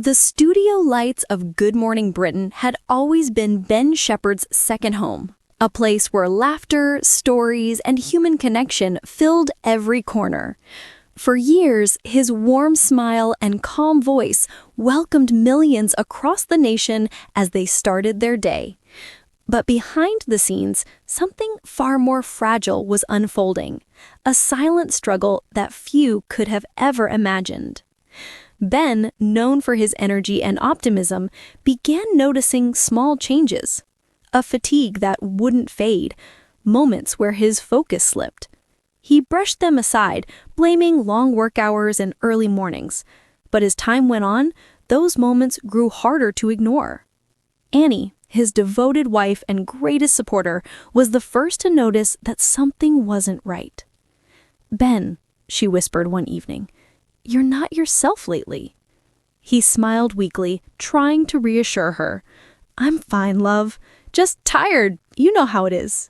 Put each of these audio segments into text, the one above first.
The studio lights of Good Morning Britain had always been Ben Shephard's second home, a place where laughter, stories, and human connection filled every corner. For years, his warm smile and calm voice welcomed millions across the nation as they started their day. But behind the scenes, something far more fragile was unfolding, a silent struggle that few could have ever imagined. Ben, known for his energy and optimism, began noticing small changes. A fatigue that wouldn't fade, moments where his focus slipped. He brushed them aside, blaming long work hours and early mornings. But as time went on, those moments grew harder to ignore. Annie, his devoted wife and greatest supporter, was the first to notice that something wasn't right. "Ben," she whispered one evening, "you're not yourself lately." He smiled weakly, trying to reassure her. "I'm fine, love. Just tired. You know how it is."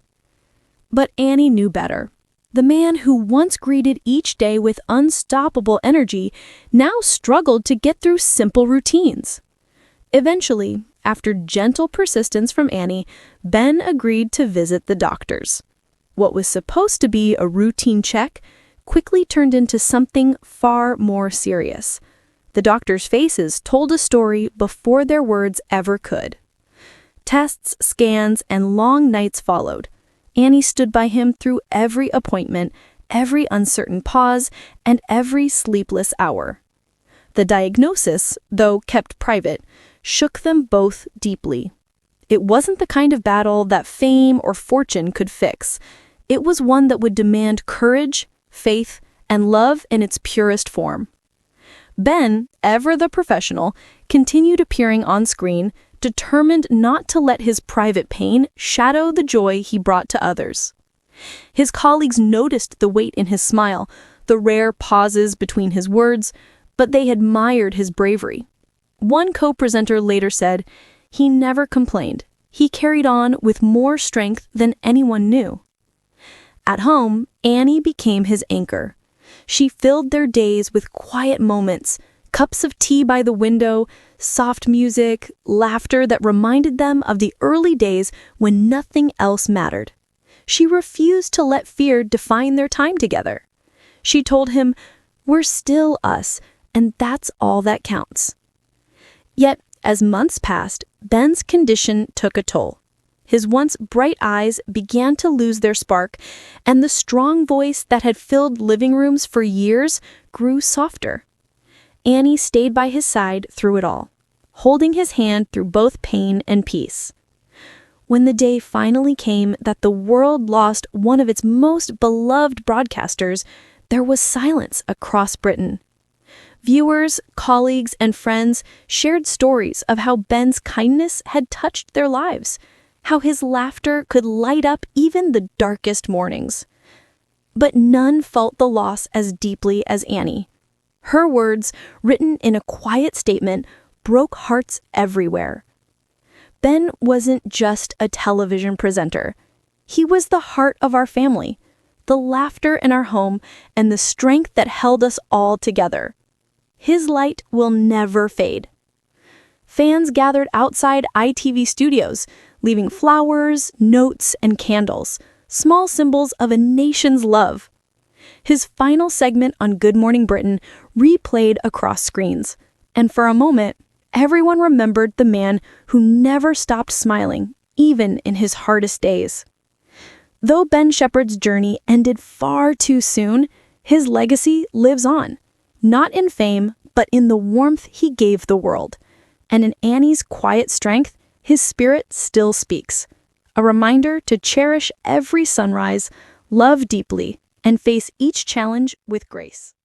But Annie knew better. The man who once greeted each day with unstoppable energy now struggled to get through simple routines. Eventually, after gentle persistence from Annie, Ben agreed to visit the doctors. What was supposed to be a routine check quickly turned into something far more serious. The doctors' faces told a story before their words ever could. Tests, scans, and long nights followed. Annie stood by him through every appointment, every uncertain pause, and every sleepless hour. The diagnosis, though kept private, shook them both deeply. It wasn't the kind of battle that fame or fortune could fix. It was one that would demand courage, faith, and love in its purest form. Ben, ever the professional, continued appearing on screen, determined not to let his private pain shadow the joy he brought to others. His colleagues noticed the weight in his smile, the rare pauses between his words, but they admired his bravery. One co-presenter later said, "He never complained. He carried on with more strength than anyone knew." At home, Annie became his anchor. She filled their days with quiet moments, cups of tea by the window, soft music, laughter that reminded them of the early days when nothing else mattered. She refused to let fear define their time together. She told him, "We're still us, and that's all that counts." Yet, as months passed, Ben's condition took a toll. His once bright eyes began to lose their spark, and the strong voice that had filled living rooms for years grew softer. Annie stayed by his side through it all, holding his hand through both pain and peace. When the day finally came that the world lost one of its most beloved broadcasters, there was silence across Britain. Viewers, colleagues, and friends shared stories of how Ben's kindness had touched their lives, how his laughter could light up even the darkest mornings. But none felt the loss as deeply as Annie. Her words, written in a quiet statement, broke hearts everywhere. Ben wasn't just a television presenter. He was the heart of our family, the laughter in our home, and the strength that held us all together. His light will never fade. Fans gathered outside ITV studios, leaving flowers, notes, and candles, small symbols of a nation's love. His final segment on Good Morning Britain replayed across screens, and for a moment, everyone remembered the man who never stopped smiling, even in his hardest days. Though Ben Shephard's journey ended far too soon, his legacy lives on, not in fame, but in the warmth he gave the world. And in Annie's quiet strength, his spirit still speaks. A reminder to cherish every sunrise, love deeply, and face each challenge with grace.